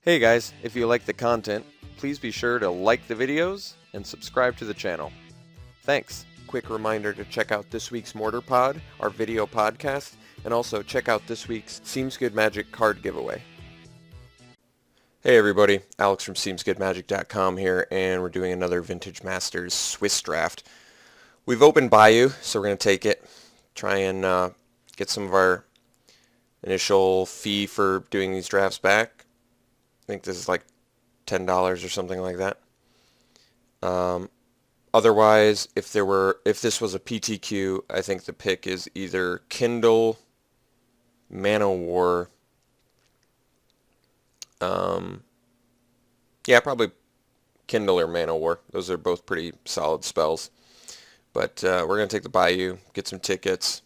Hey guys, if you like the content, please be sure to like the videos and subscribe to the channel. Thanks. Quick reminder to check out this week's Mortar Pod, our video podcast, and also check out this week's SeemsGoodMagic card giveaway. Hey everybody, Alex from SeemsGoodMagic.com here, and we're doing another Vintage Masters Swiss draft. We've opened Bayou, so we're going to take it, try and get some of our initial fee for doing these drafts back. I think this is like $10 or something like that. Otherwise, if this was a PTQ, I think the pick is either Kindle, Mana War. Yeah, probably Kindle or Mana War. Those are both pretty solid spells. But we're going to take the Bayou, get some tickets,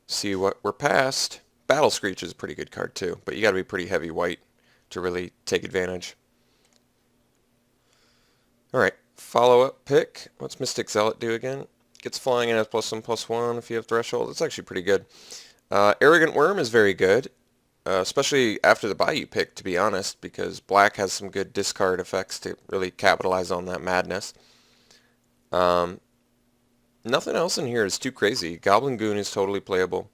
see what we're past. Battle Screech is a pretty good card too, but you got to be pretty heavy white to really take advantage. Alright, follow-up pick. What's Mystic Zealot do again? Gets flying and has +1/+1 if you have Threshold. It's actually pretty good. Arrogant Worm is very good, especially after the Bayou pick, to be honest, because black has some good discard effects to really capitalize on that madness. Nothing else in here is too crazy. Goblin Goon is totally playable.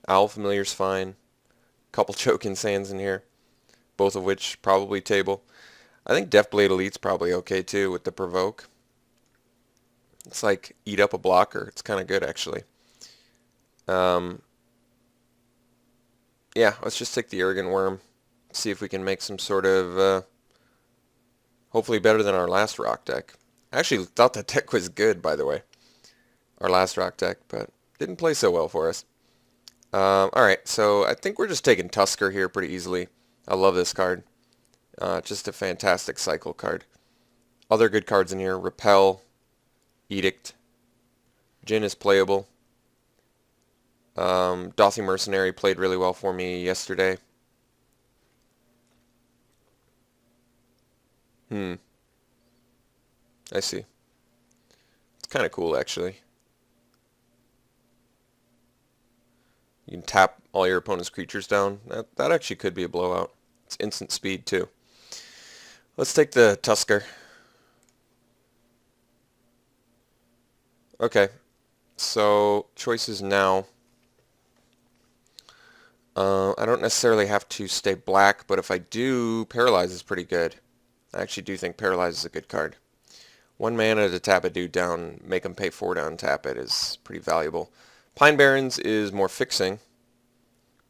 Owl Familiar's fine. Couple Choke Insands in here, both of which probably table. I think Deathblade Elite's probably okay too with the Provoke. It's like eat up a blocker. It's kind of good actually. Yeah, let's just take the Arrogant Worm. See if we can make some sort of, hopefully better than our last rock deck. I actually thought that deck was good, by the way. Our last rock deck, but didn't play so well for us. Alright, so I think we're just taking Tusker here pretty easily. I love this card. Just a fantastic cycle card. Other good cards in here, Repel, Edict. Jin is playable. Dothy Mercenary played really well for me yesterday. I see. It's kind of cool actually. You can tap all your opponent's creatures down. That actually could be a blowout. It's instant speed too. Let's take the Tusker. Okay, so choices now. I don't necessarily have to stay black, but if I do, Paralyze is pretty good. I actually do think Paralyze is a good card. 1 mana to tap a dude down, make him pay 4 to untap it is pretty valuable. Pine Barrens is more fixing,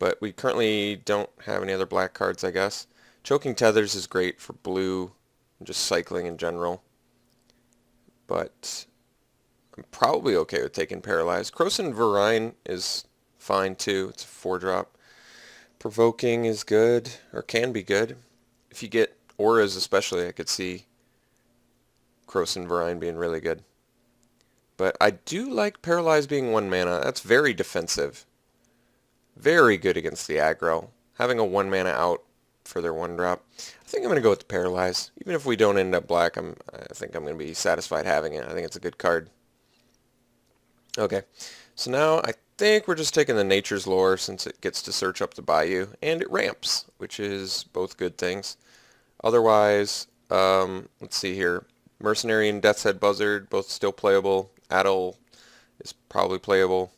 but we currently don't have any other black cards, I guess. Choking Tethers is great for blue, and just cycling in general. But I'm probably okay with taking Paralyze. Croson Verine is fine too. It's a 4-drop. Provoking is good, or can be good. If you get auras especially, I could see Croson Verine being really good. But I do like Paralyze being 1 mana. That's very defensive. Very good against the aggro. Having a 1 mana out for their 1-drop. I think I'm going to go with the Paralyze. Even if we don't end up black, I think I'm going to be satisfied having it. I think it's a good card. Okay, so now I think we're just taking the Nature's Lore since it gets to search up the Bayou, and it ramps, which is both good things. Otherwise, let's see here. Mercenary and Death's Head Buzzard, both still playable. Addle is probably playable.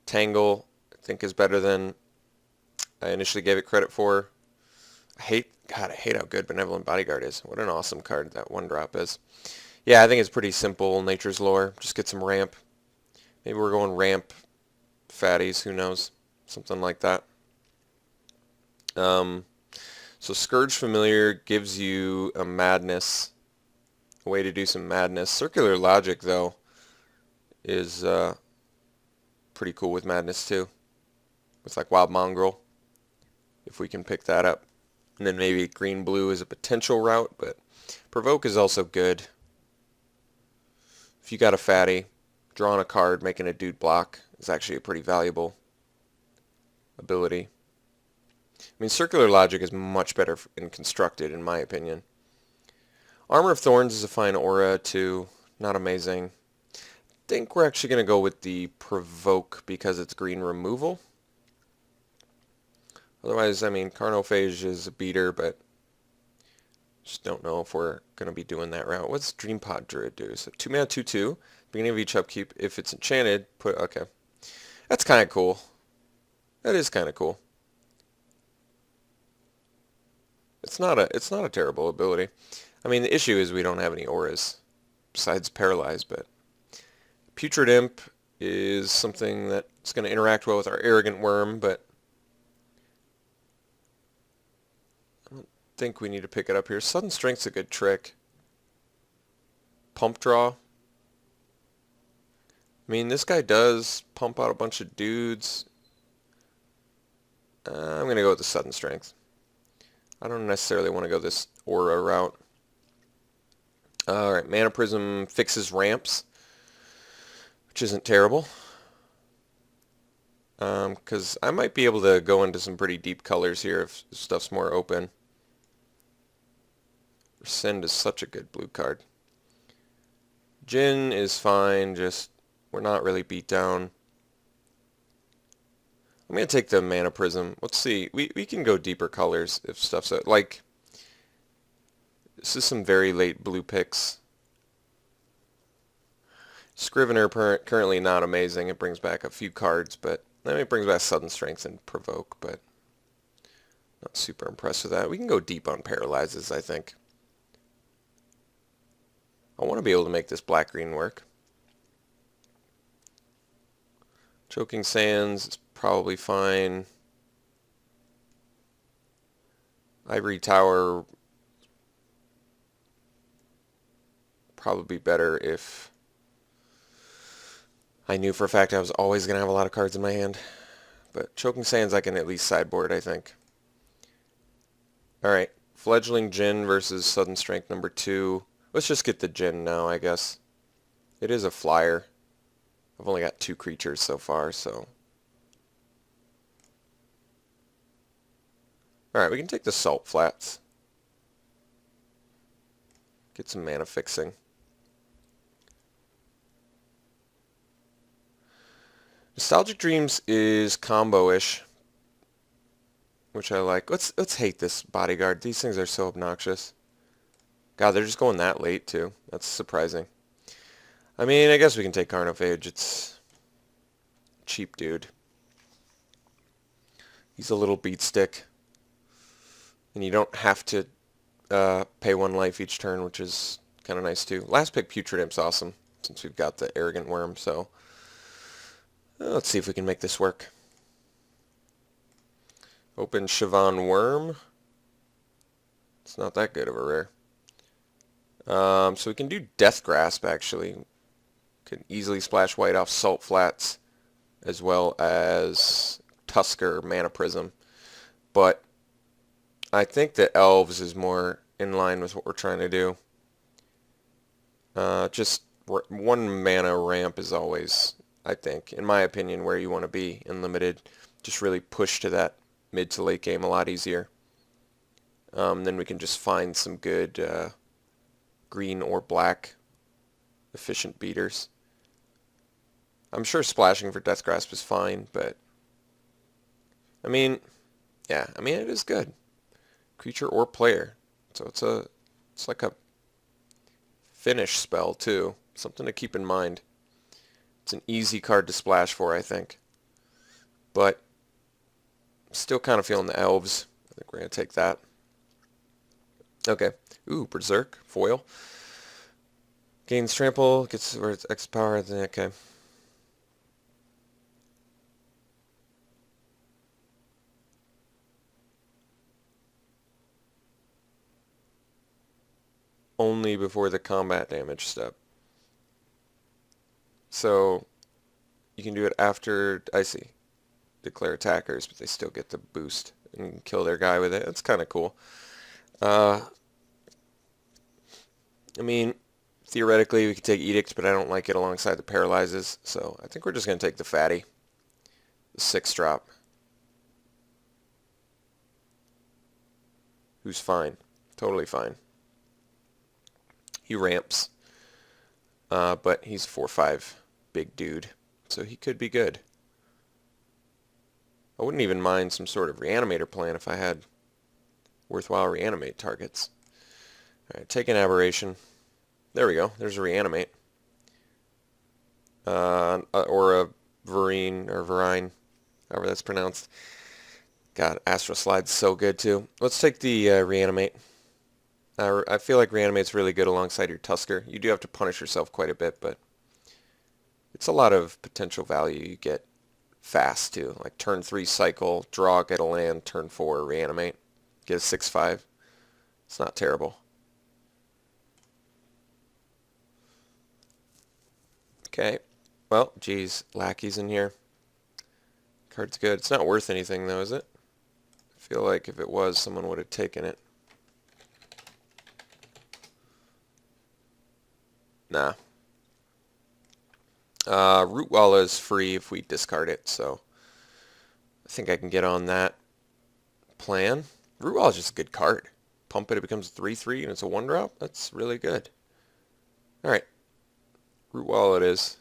Tangle, I think, is better than I initially gave it credit for. I hate how good Benevolent Bodyguard is. What an awesome card that 1-drop is. Yeah, I think it's pretty simple, Nature's Lore. Just get some ramp. Maybe we're going ramp fatties, who knows? Something like that. So Scourge Familiar gives you a madness. A way to do some madness. Circular Logic, though, is pretty cool with madness, too. With, like, Wild Mongrel, if we can pick that up. And then maybe green-blue is a potential route, but Provoke is also good. If you got a fatty, drawing a card, making a dude block is actually a pretty valuable ability. I mean, Circular Logic is much better and constructed, in my opinion. Armor of Thorns is a fine aura, too. Not amazing. I think we're actually going to go with the Provoke because it's green removal. Otherwise, I mean, Carnophage is a beater, but just don't know if we're going to be doing that route. What's Dream Pod Druid do? So 2 mana, 2/2. Beginning of each upkeep. If it's enchanted, put... Okay. That's kind of cool. That is kind of cool. It's not a terrible ability. I mean, the issue is we don't have any auras besides Paralyze, but Putrid Imp is something that's going to interact well with our Arrogant Worm, but I don't think we need to pick it up here. Sudden Strength's a good trick. Pump Draw. I mean, this guy does pump out a bunch of dudes. I'm going to go with the Sudden Strength. I don't necessarily want to go this aura route. Alright, Mana Prism fixes ramps, which isn't terrible. Because I might be able to go into some pretty deep colors here if stuff's more open. Rescind is such a good blue card. Jin is fine, just we're not really beat down. I'm going to take the Mana Prism. Let's see. We can go deeper colors if stuff's... Like, this is some very late blue picks. Scrivener currently not amazing. It brings back a few cards, but... I mean, it brings back Sudden Strength and Provoke, but... Not super impressed with that. We can go deep on Paralyzes, I think. I want to be able to make this black-green work. Choking Sands is probably fine. Ivory Tower probably better if I knew for a fact I was always going to have a lot of cards in my hand. But Choking Sands I can at least sideboard, I think. Alright, Fledgling Jin versus Sudden Strength number 2. Let's just get the Jin now, I guess. It is a flyer. I've only got 2 creatures so far, so... Alright, we can take the Salt Flats. Get some mana fixing. Nostalgic Dreams is combo-ish, which I like. Let's hate this Bodyguard. These things are so obnoxious. God, they're just going that late, too. That's surprising. I mean, I guess we can take Carnophage. It's cheap dude. He's a little beat stick. And you don't have to pay 1 life each turn, which is kind of nice, too. Last pick, Putrid Imp's awesome, since we've got the Arrogant Worm, so... let's see if we can make this work. Open Siobhan Worm. It's not that good of a rare. So we can do Death Grasp, actually. Can easily splash white off Salt Flats, as well as Tusker Mana Prism. But I think that Elves is more in line with what we're trying to do. Just 1 mana ramp is always, I think, in my opinion, where you want to be in Limited. Just really push to that mid to late game a lot easier. Then we can just find some good green or black efficient beaters. I'm sure splashing for Death Grasp is fine, but I mean, yeah, I mean it is good. Creature or player. So it's like a finish spell too. Something to keep in mind. It's an easy card to splash for, I think. But still kind of feeling the Elves. I think we're going to take that. Okay. Ooh, Berserk. Foil. Gains trample. Gets where it's X power. Okay. Only before the combat damage step. So you can do it after, I see, declare attackers, but they still get the boost and kill their guy with it. That's kind of cool. I mean, theoretically we could take Edict, but I don't like it alongside the Paralyzes, so I think we're just going to take the Fatty. The 6-drop. Who's fine. Totally fine. He ramps. But he's 4/5 big dude, so he could be good. I wouldn't even mind some sort of reanimator plan if I had worthwhile reanimate targets. Alright, take an aberration. There we go. There's a reanimate. Or a Verine, or Verine, however that's pronounced. God, Astral Slide's so good too. Let's take the reanimate. I feel like reanimate's really good alongside your Tusker. You do have to punish yourself quite a bit, but it's a lot of potential value you get fast too. Like turn 3 cycle, draw, get a land, turn 4 reanimate, get a 6/5. It's not terrible. Okay. Well, geez, Lackey's in here. Card's good. It's not worth anything though, is it? I feel like if it was, someone would have taken it. Nah. Root Wall is free if we discard it, so I think I can get on that plan. Root Wall is just a good card. Pump it, it becomes 3/3, and it's a 1-drop. That's really good. Alright. Root Wall it is.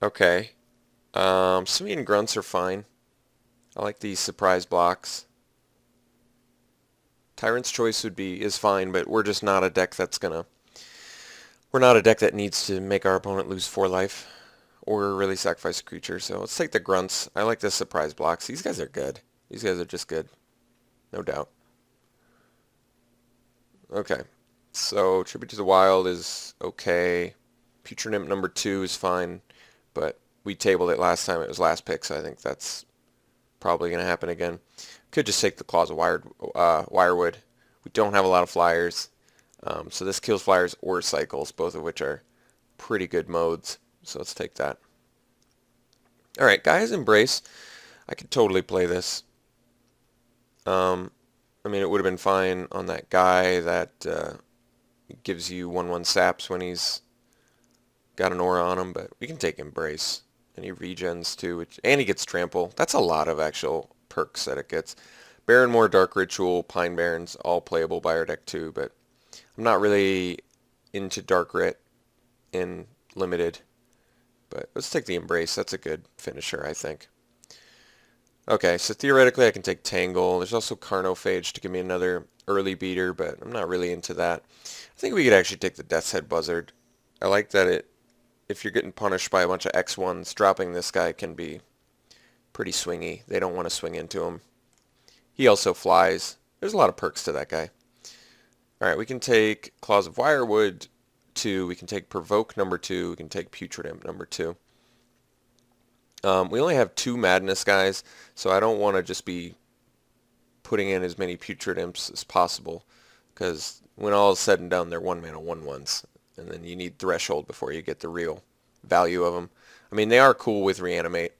Okay. Simian Grunts are fine. I like these surprise blocks. Tyrant's Choice is fine, but we're just not a deck that's gonna... We're not a deck that needs to make our opponent lose 4 life or really sacrifice a creature. So let's take the Grunts. I like the surprise blocks. These guys are good. These guys are just good. No doubt. Okay. So Tribute to the Wild is okay. Putrid Imp number 2 is fine, but we tabled it last time. It was last pick, so I think that's probably going to happen again. Could just take the Claws of Wirewood. We don't have a lot of flyers. So this kills flyers or cycles, both of which are pretty good modes. So let's take that. Alright, Gaia's Embrace. I could totally play this. I mean, it would have been fine on that guy that gives you 1/1 saps when he's got an aura on him, but we can take Embrace. And he regens too, and he gets Trample. That's a lot of actual perks that it gets. Barrenmoor, Dark Ritual, Pine Barrens, all playable by our deck too, but I'm not really into Dark Rit in Limited, but let's take the Embrace. That's a good finisher, I think. Okay, so theoretically I can take Tangle. There's also Carnophage to give me another early beater, but I'm not really into that. I think we could actually take the Death's Head Buzzard. I like that if you're getting punished by a bunch of X1s, dropping this guy can be pretty swingy. They don't want to swing into him. He also flies. There's a lot of perks to that guy. Alright, we can take Claws of Wirewood 2, we can take Provoke number 2, we can take Putrid Imp number 2. We only have 2 Madness guys, so I don't want to just be putting in as many Putrid Imps as possible, because when all is said and done, they're 1-mana 1/1s, and then you need Threshold before you get the real value of them. I mean, they are cool with Reanimate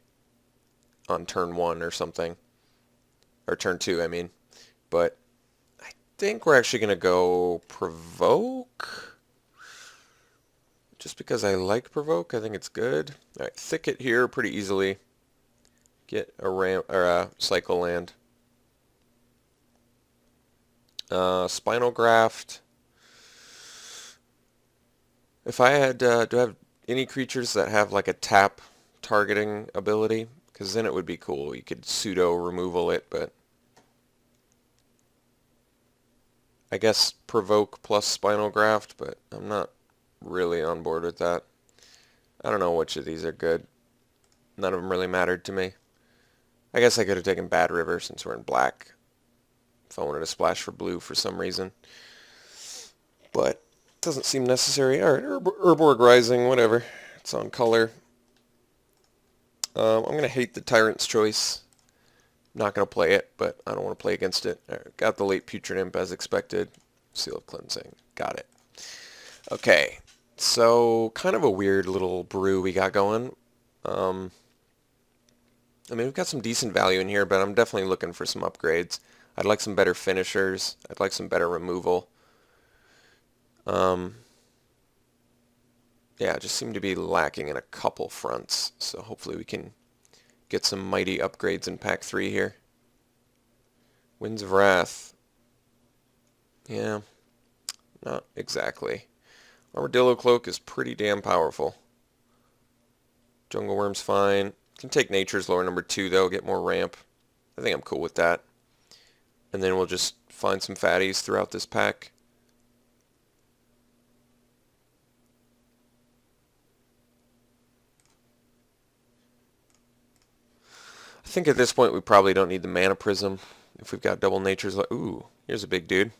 on turn 1 or something, or turn 2, I mean, but I think we're actually going to go Provoke. Just because I like Provoke, I think it's good. Alright, Thicket here pretty easily. Get a Cycle land. Spinal Graft. If I had, do I have any creatures that have like a tap targeting ability? Because then it would be cool. You could pseudo removal it, but I guess Provoke plus Spinal Graft, but I'm not really on board with that. I don't know which of these are good. None of them really mattered to me. I guess I could have taken Bad River since we're in black, if I wanted to splash for blue for some reason. But it doesn't seem necessary. Alright, Urborg Rising, whatever. It's on color. I'm going to hate the Tyrant's Choice. I'm not going to play it, but I don't want to play against it. Right, got the late Putrid Imp as expected. Seal of Cleansing. Got it. Okay. So, kind of a weird little brew we got going. I mean, we've got some decent value in here, but I'm definitely looking for some upgrades. I'd like some better finishers. I'd like some better removal. Yeah, just seem to be lacking in a couple fronts. So hopefully we can get some mighty upgrades in pack 3 here. Winds of Wrath. Yeah, not exactly. Armadillo Cloak is pretty damn powerful. Jungle Worm's fine. Can take Nature's Lore number 2 though, get more ramp. I think I'm cool with that. And then we'll just find some fatties throughout this pack. I think at this point we probably don't need the Mana Prism if we've got double Nature's Lore. Ooh, here's a big dude.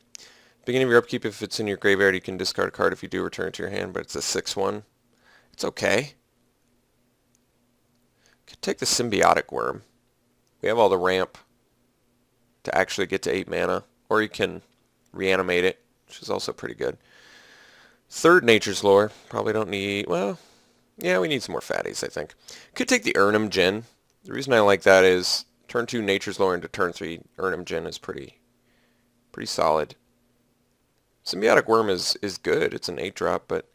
Beginning of your upkeep, if it's in your graveyard, you can discard a card. If you do, return it to your hand, but it's a 6/1. It's okay. Could take the Symbiotic Worm. We have all the ramp to actually get to 8 mana, or you can reanimate it, which is also pretty good. Third Nature's Lore. Probably don't need, well, yeah, we need some more fatties, I think. Could take the Urnum Djinn. The reason I like that is turn 2 Nature's Lore into turn 3 Urnum Djinn is pretty solid. Symbiotic Worm is good. It's an 8-drop, but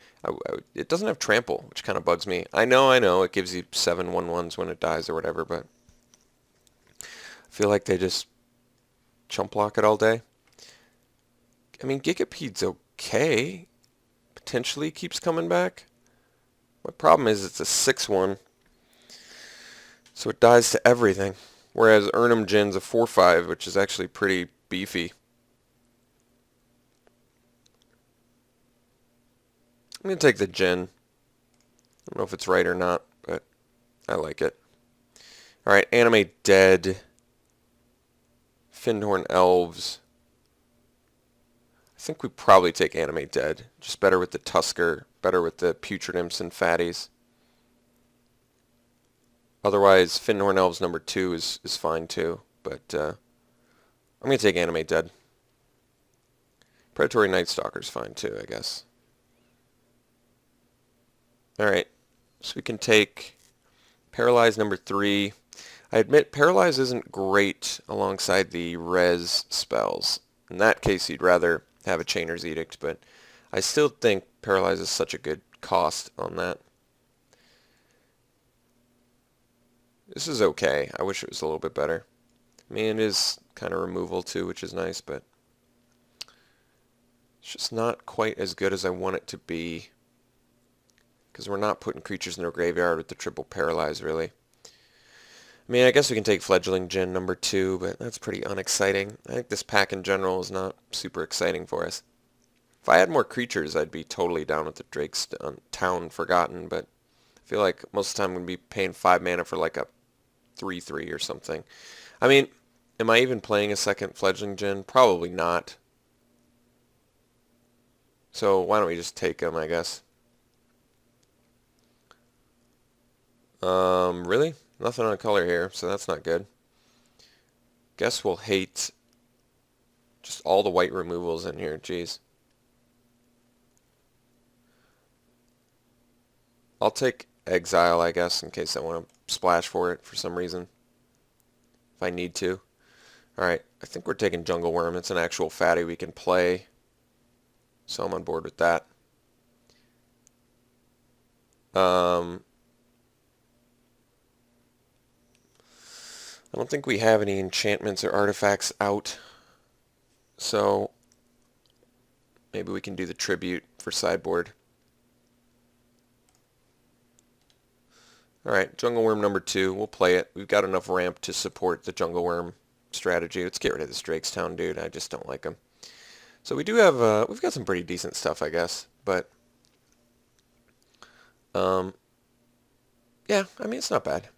it doesn't have trample, which kind of bugs me. I know, it gives you 7 1/1s when it dies or whatever, but I feel like they just chump block it all day. I mean, Gigapede's okay. Potentially keeps coming back. My problem is it's a 6/1, so it dies to everything. Whereas Urnum Djinn's a 4/5, which is actually pretty beefy. I'm going to take the Djinn. I don't know if it's right or not, but I like it. Alright, Animate Dead. Fyndhorn Elves. I think we probably take Animate Dead. Just better with the Tusker, better with the Putrid Imps and Fatties. Otherwise, Fyndhorn Elves number 2 is fine too, but I'm going to take Animate Dead. Predatory Night Stalker's fine too, I guess. Alright, so we can take Paralyze number 3. I admit Paralyze isn't great alongside the res spells. In that case, you'd rather have a Chainer's Edict, but I still think Paralyze is such a good cost on that. This is okay. I wish it was a little bit better. I mean, it is kind of removal too, which is nice, but it's just not quite as good as I want it to be. Because we're not putting creatures in our graveyard with the triple Paralyze, really. I mean, I guess we can take Fledgling Djinn number 2, but that's pretty unexciting. I think this pack in general is not super exciting for us. If I had more creatures, I'd be totally down with the Drake's Town Forgotten, but I feel like most of the time I'm going to be paying 5 mana for like a 3/3 or something. I mean, am I even playing a second Fledgling Djinn? Probably not. So why don't we just take them, I guess. Really? Nothing on color here, so that's not good. Guess we'll hate just all the white removals in here, jeez. I'll take Exile, I guess, in case I want to splash for it for some reason. If I need to. Alright, I think we're taking Jungle Worm. It's an actual fatty we can play. So I'm on board with that. I don't think we have any enchantments or artifacts out, so maybe we can do the tribute for sideboard. Alright, Jungle Worm number 2, we'll play it. We've got enough ramp to support the Jungle Worm strategy. Let's get rid of this Drake's Town dude, I just don't like him. So we do have, we've got some pretty decent stuff, I guess, but, yeah, I mean, it's not bad.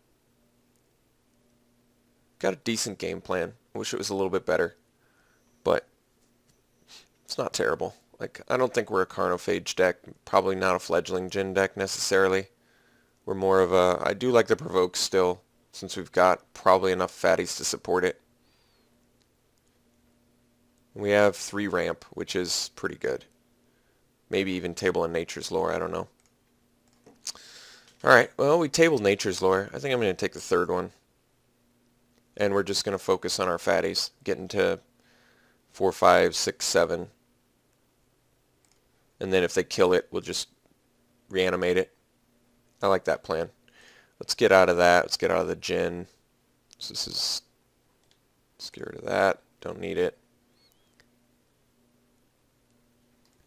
Got a decent game plan. I wish it was a little bit better, but it's not terrible. Like, I don't think we're a Carnophage deck, probably not a Fledgling Djinn deck necessarily. We're more of a, I do like the Provoke still, since we've got probably enough fatties to support it. We have 3 ramp, which is pretty good. Maybe even Table in Nature's Lore, I don't know. Alright, well, we tabled Nature's Lore. I think I'm going to take the 3rd one. And we're just going to focus on our fatties, getting to 4, 5, 6, 7. And then if they kill it, we'll just reanimate it. I like that plan. Let's get out of that. Let's get out of the Djinn. So this is... Let's get rid of that. Don't need it.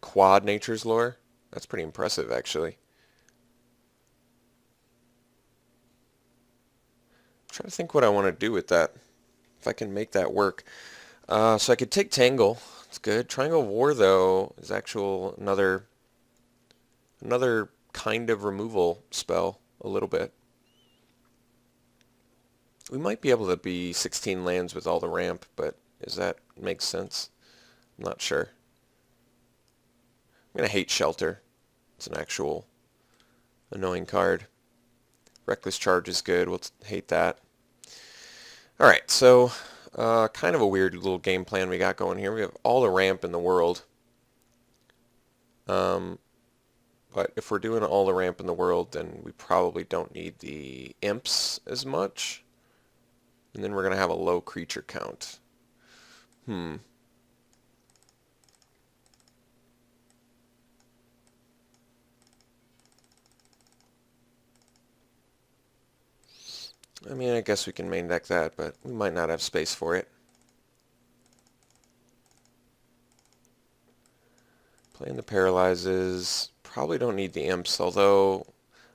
Quad Nature's Lore. That's pretty impressive, actually. trying to think what I want to do with that. If I can make that work. So I could take Tangle. It's good. Triangle of War, though, is actual another kind of removal spell, a little bit. We might be able to be 16 lands with all the ramp, but does that make sense? I'm not sure. I'm going to hate Shelter. It's an actual annoying card. Reckless Charge is good. We'll hate that. Alright, so kind of a weird little game plan we got going here. We have all the ramp in the world. But if we're doing all the ramp in the world, then we probably don't need the imps as much. And then we're going to have a low creature count. I mean, I guess we can main deck that, but we might not have space for it. Playing the Paralyzes. Probably don't need the imps, although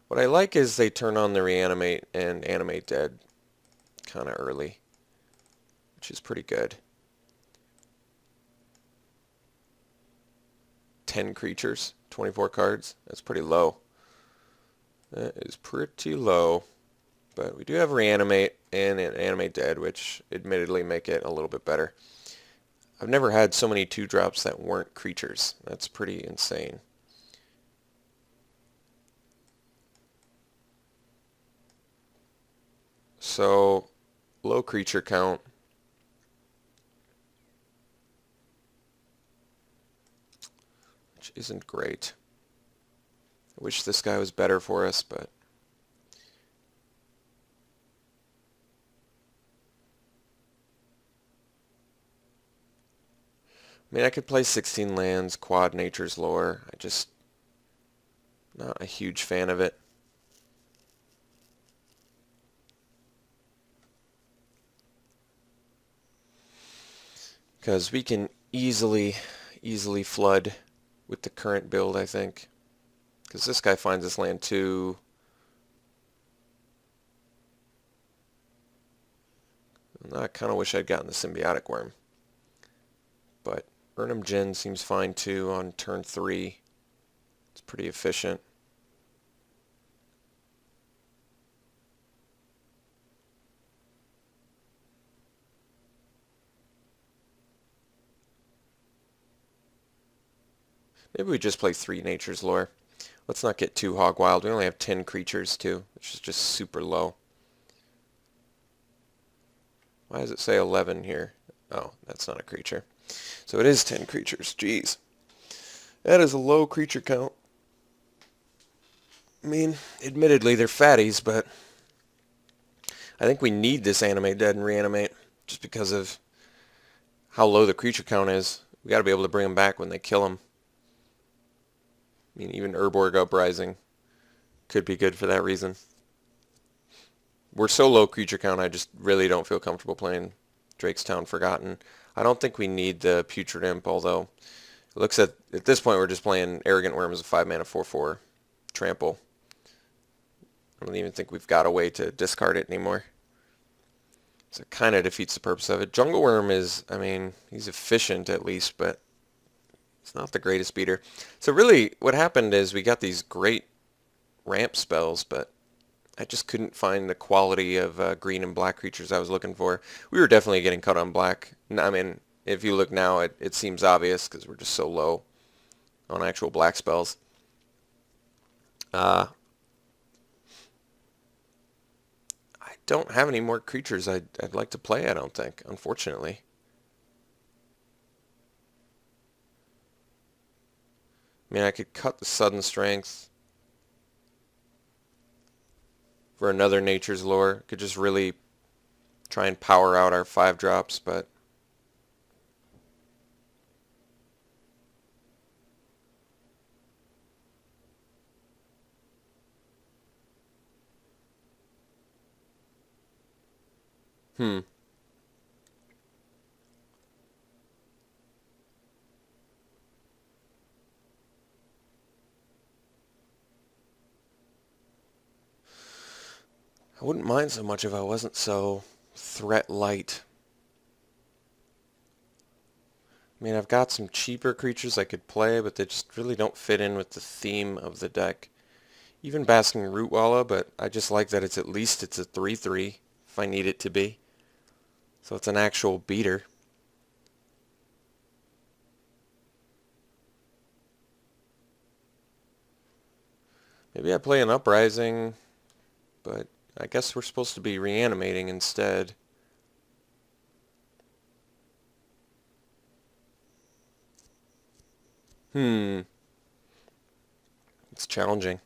what I like is they turn on the Reanimate and Animate Dead kind of early, which is pretty good. 10 creatures, 24 cards. That's pretty low. That is pretty low. But we do have Reanimate and Animate Dead, which admittedly make it a little bit better. I've never had so many 2-drops that weren't creatures. That's pretty insane. So, low creature count. Which isn't great. I wish this guy was better for us, but I mean, I could play 16 lands, quad Nature's Lore. I just not a huge fan of it. Because we can easily flood with the current build, I think. Because this guy finds this land too. I kind of wish I'd gotten the Symbiotic Worm. But Burnham Djinn seems fine too on turn 3. It's pretty efficient. Maybe we just play 3 Nature's Lore. Let's not get too hog wild. We only have 10 creatures too, which is just super low. Why does it say 11 here? Oh, that's not a creature. So it is 10 creatures. Jeez. That is a low creature count. I mean, admittedly, they're fatties, but I think we need this Animate Dead and Reanimate just because of how low the creature count is. We got to be able to bring them back when they kill them. I mean, even Urborg Uprising could be good for that reason. We're so low creature count, I just really don't feel comfortable playing Drakestown Forgotten. I don't think we need the Putrid Imp, although it looks at this point we're just playing Arrogant Worm as a 5-mana 4/4 trample. I don't even think we've got a way to discard it anymore. So it kind of defeats the purpose of it. Jungle Worm is, I mean, he's efficient at least, but it's not the greatest beater. So really what happened is we got these great ramp spells, but I just couldn't find the quality of green and black creatures I was looking for. We were definitely getting cut on black. I mean, if you look now, it seems obvious because we're just so low on actual black spells. I don't have any more creatures I'd like to play, I don't think, unfortunately. I mean, I could cut the Sudden Strength for another Nature's Lore. Could just really try and power out our 5-drops, but I wouldn't mind so much if I wasn't so threat light. I mean, I've got some cheaper creatures I could play, but they just really don't fit in with the theme of the deck. Even Basking Rootwalla, but I just like that it's at least it's a 3/3 if I need it to be. So it's an actual beater. Maybe I play an Uprising, but I guess we're supposed to be reanimating instead. It's challenging.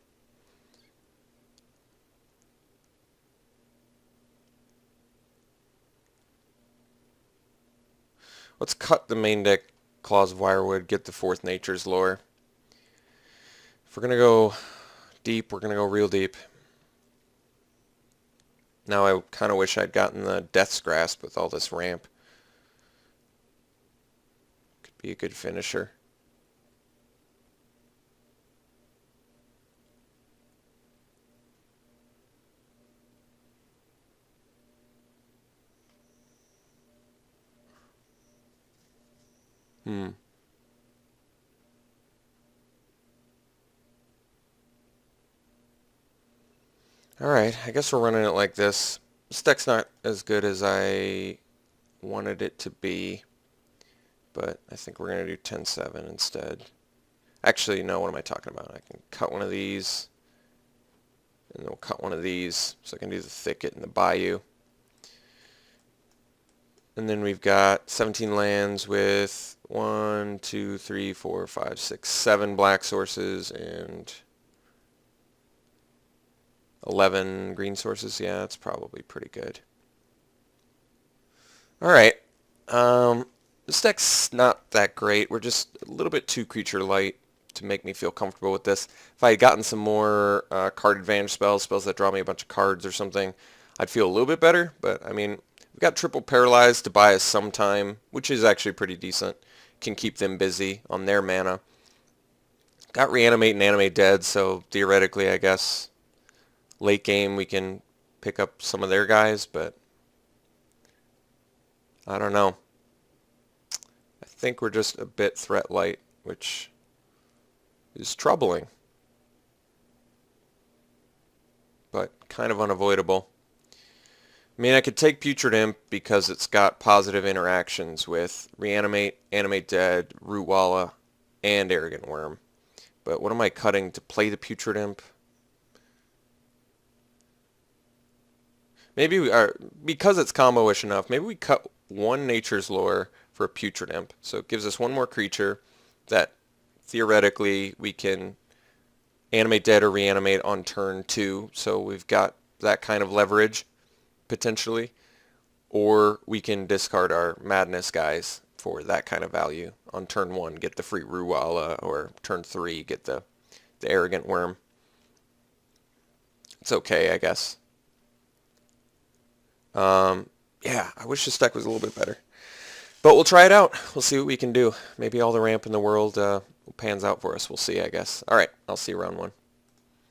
Let's cut the main deck Claws of Wirewood, get the Fourth Nature's Lore. If we're going to go deep, we're going to go real deep. Now I kind of wish I'd gotten the Death's Grasp with all this ramp. Could be a good finisher. Alright, I guess we're running it like this. This deck's not as good as I wanted it to be, but I think we're going to do 10-7 instead. Actually, no, what am I talking about? I can cut one of these, and then we'll cut one of these, so I can do the Thicket and the Bayou. And then we've got 17 lands with 1, 2, 3, 4, 5, 6, 7 black sources and 11 green sources. Yeah, that's probably pretty good. Alright. This deck's not that great. We're just a little bit too creature light to make me feel comfortable with this. If I had gotten some more card advantage spells that draw me a bunch of cards or something, I'd feel a little bit better. But, I mean, we've got triple Paralyzed to buy us some time, which is actually pretty decent. Can keep them busy on their mana. Got Reanimate and Animate Dead, so theoretically, I guess, late game we can pick up some of their guys, but I don't know. I think we're just a bit threat light, which is troubling, but kind of unavoidable. I mean, I could take Putrid Imp because it's got positive interactions with Reanimate, Animate Dead, Rootwalla, and Arrogant Worm. But what am I cutting to play the Putrid Imp? Maybe we are, because it's combo-ish enough, maybe we cut one Nature's Lore for a Putrid Imp. So it gives us one more creature that theoretically we can Animate Dead or Reanimate on turn 2. So we've got that kind of leverage, potentially. Or we can discard our Madness guys for that kind of value. On turn 1, get the free Ruwala, or turn 3, get the Arrogant Worm. It's okay, I guess. Yeah, I wish this deck was a little bit better. But we'll try it out. We'll see what we can do. Maybe all the ramp in the world pans out for us. We'll see, I guess. All right, I'll see you round 1.